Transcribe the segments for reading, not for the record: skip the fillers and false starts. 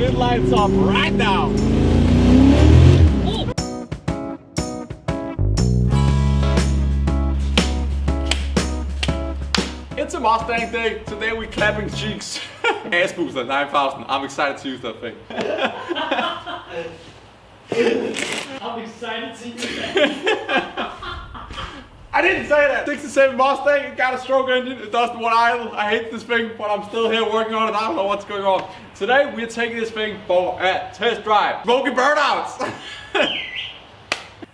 It lights up right now. It's a Mustang day. Today we're clapping cheeks. Ass booster 9000. I'm excited to use that thing. I'm excited to use that. I didn't say that. 67 Mustang, it got a stroke engine, it doesn't want idle. I hate this thing, but I'm still here working on it. I don't know what's going on. Today we're taking this thing for a test drive. Smoking burnouts.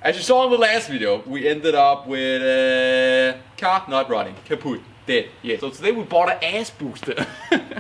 As you saw in the last video, we ended up with a car not running, kaput, dead. Yeah. So today we bought an ass booster.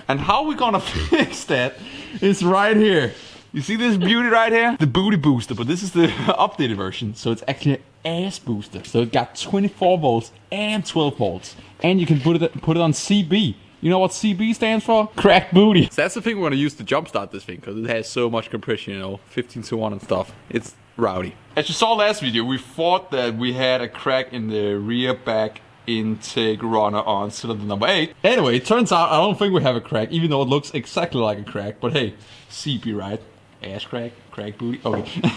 And how we're gonna fix that is right here. You see this beauty right here? The booty booster, but this is the updated version. So it's actually an ass booster. So it got 24 volts and 12 volts. And you can put it on CB. You know what CB stands for? Cracked booty. So that's the thing we're gonna use to jumpstart this thing, because it has so much compression, you know, 15 to 1 and stuff. It's rowdy. As you saw last video, we thought that we had a crack in the rear back intake runner on cylinder number 8. Anyway, it turns out I don't think we have a crack, even though it looks exactly like a crack. But hey, CB, right? Ass crack, crack booty. Okay.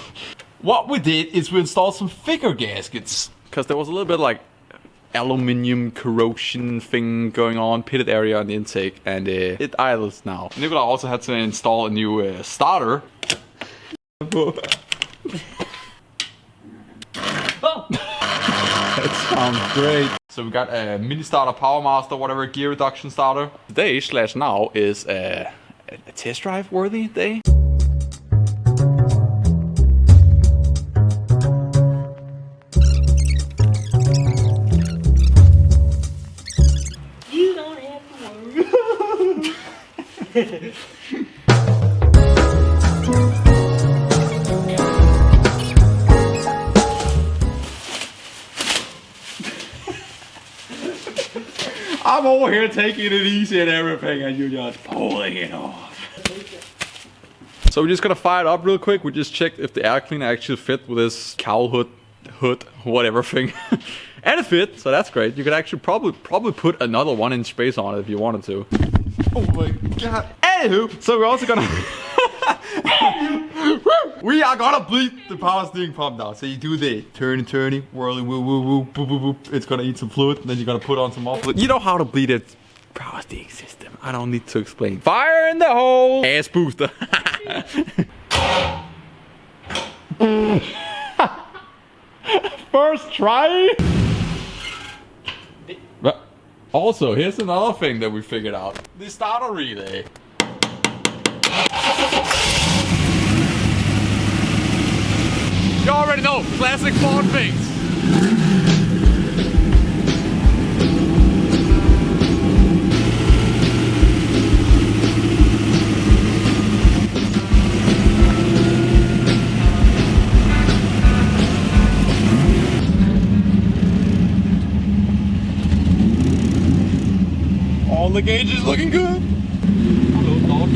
What we did is we installed some thicker gaskets, because there was a little bit like aluminium corrosion thing going on, pitted area on the intake, and it idles now. Nicolajs also had to install a new starter. That sounds great. So we got a mini starter, power master, whatever, gear reduction starter. Today / now is a test drive worthy day. You don't have to worry. I'm over here taking it easy and everything, and you're just pulling it off. So we're just gonna fire it up real quick. We just checked if the air cleaner actually fit with this cowl hood, whatever thing. And it fit, so that's great. You could actually probably put another 1-inch space on it if you wanted to. Oh my god. Anywho, so we're also gonna we are gonna bleed the power steering pump now. So you do the turny, whirly, woo, woo, woo, boo, boo, boo. It's gonna eat some fluid, and then you're gonna put on some more fluid. You know how to bleed a power steering system. I don't need to explain. Fire in the hole! Ass booster. First try. But also, here's another thing that we figured out. The starter relay. You already know, classic Ford things. All the gauges looking good. Hello, dog.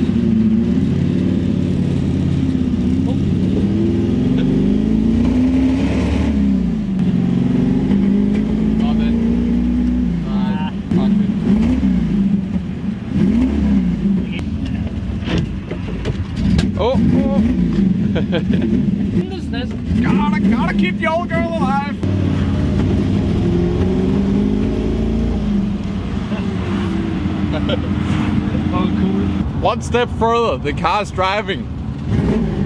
Gotta keep the old girl alive. Oh, cool. One step further, the car's driving.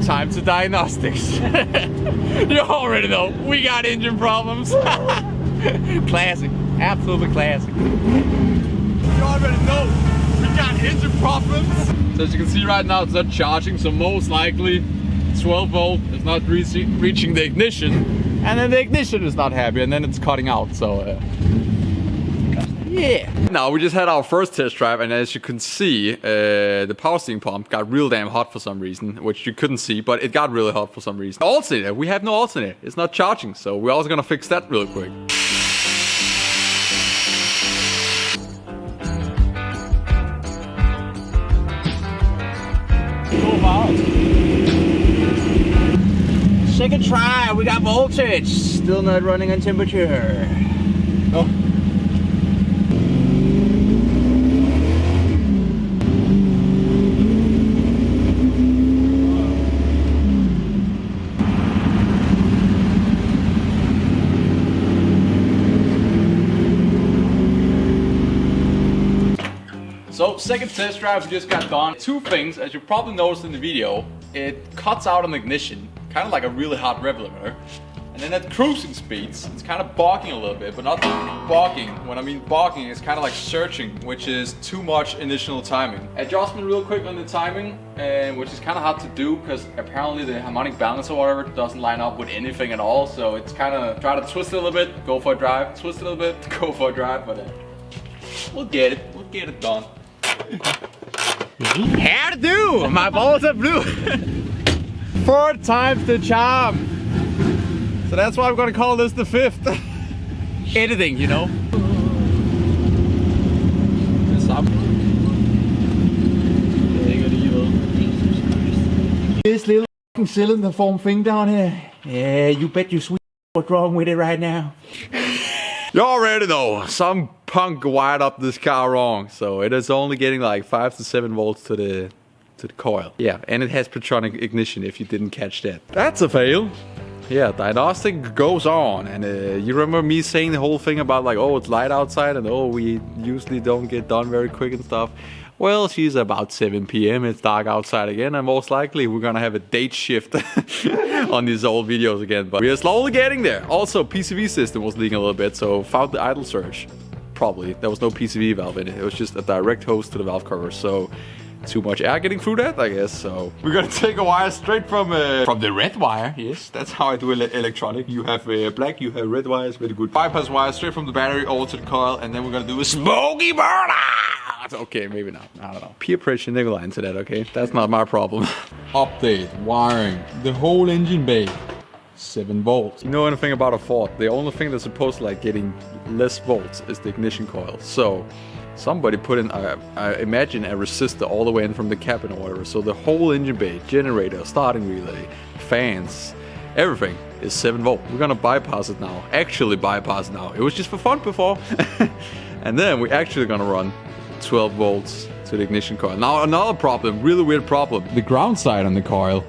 Time to diagnostics. You already know, we got engine problems. Classic, absolutely classic. You already know, we got engine problems. So as you can see right now, it's not charging, so most likely 12 volt is not reaching the ignition, and then the ignition is not happy, and then it's cutting out, so yeah. Now we just had our first test drive, and as you can see, the power steering pump got real damn hot for some reason, which you couldn't see, but it got really hot for some reason. Alternator, we have no alternator, it's not charging, so we're also gonna fix that real quick. Second try, we got voltage. Still not running on temperature. Oh. second test drive we just got done. Two things, as you probably noticed in the video, it cuts out on ignition, kind of like a really hot rev limiter. And then at cruising speeds, it's kind of barking a little bit, but not barking. When I mean barking, it's kind of like searching, which is too much initial timing. Adjustment real quick on the timing, which is kind of hard to do because apparently the harmonic balance or whatever doesn't line up with anything at all. So it's kind of try to twist it a little bit, go for a drive, twist it a little bit, go for a drive, but we'll get it done. How to do? My balls are blue. 4 times the charm. So that's why I'm gonna call this the 5th. Editing, you know. This little cylinder form thing down here. Yeah, you bet you sweet what's wrong with it right now. You already know, some punk wired up this car wrong. So it is only getting like 5 to 7 volts to the coil. Yeah, and it has Petronic ignition if you didn't catch that. That's a fail. Yeah, diagnostic goes on, and you remember me saying the whole thing about like, oh, it's light outside, and oh, we usually don't get done very quick and stuff. Well, she's about 7 p.m. It's dark outside again, and most likely we're gonna have a date shift on these old videos again. But we are slowly getting there. Also, PCV system was leaking a little bit, so found the idle surge. Probably there was no PCV valve in it. It was just a direct hose to the valve cover. So. Too much air getting through that, I guess. So we're gonna take a wire straight from the red wire. Yes, that's how I do electronic. You have black, you have red wires. Very good. Bypass wire straight from the battery over to the coil, and then we're gonna do a smoky burnout. Okay, maybe not. I don't know. Peer pressure Nicolajs into that. Okay, that's not my problem. Update wiring the whole engine bay. 7 volts. You know anything about a Ford? The only thing that's supposed to like getting less volts is the ignition coil. So. Somebody put in, I imagine, a resistor all the way in from the cabin or whatever. So the whole engine bay, generator, starting relay, fans, everything is 7 volt. We're gonna bypass it now. Actually bypass it now. It was just for fun before. And then we're actually gonna run 12 volts to the ignition coil. Now another problem, really weird problem. The ground side on the coil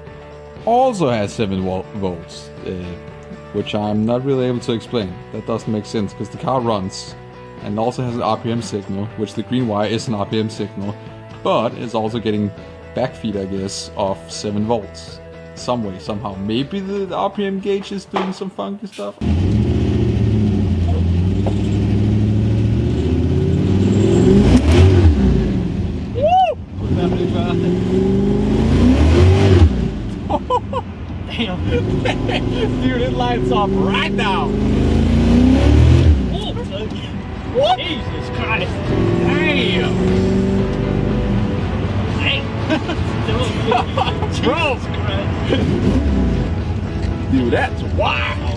also has 7 volts. Which I'm not really able to explain. That doesn't make sense because the car runs. And also has an RPM signal, which the green wire is an RPM signal, but it's also getting backfeed, I guess, of 7 volts. Some way, somehow. Maybe the RPM gauge is doing some funky stuff. Damn. Dude, it lights up right now. What? Jesus Christ! Damn! Hey! Bro! Dude, that's wild!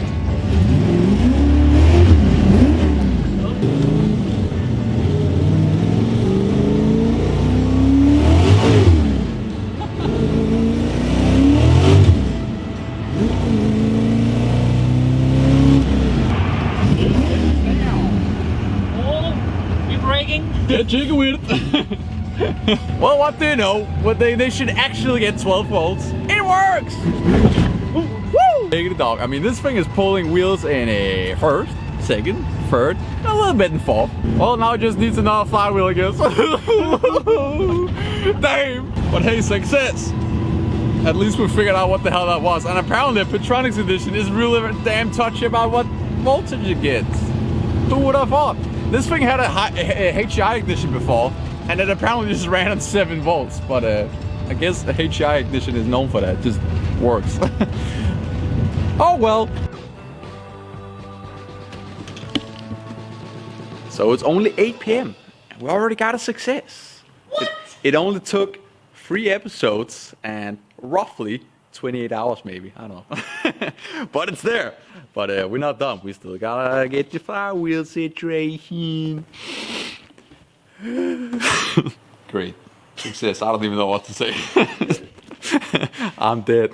Get jiggy with it. Well, what do you know? Well, they should actually get 12 volts. It works! Woo! Take the dog. I mean, this thing is pulling wheels in a first, second, third, a little bit in fourth. Well, now it just needs another flywheel, I guess. Damn! But hey, success! At least we figured out what the hell that was. And apparently the Petronics edition is really damn touchy about what voltage it gets. Who would have thought? This thing had a HI ignition before, and it apparently just ran on 7 volts. But I guess the HI ignition is known for that. It just works. Oh well. So it's only 8 p.m. and we already got a success. What? It only took 3 episodes and roughly 28 hours maybe, I don't know. But it's there. But we're not done. We still gotta get your flywheel situation. Great. Success. I don't even know what to say. I'm dead.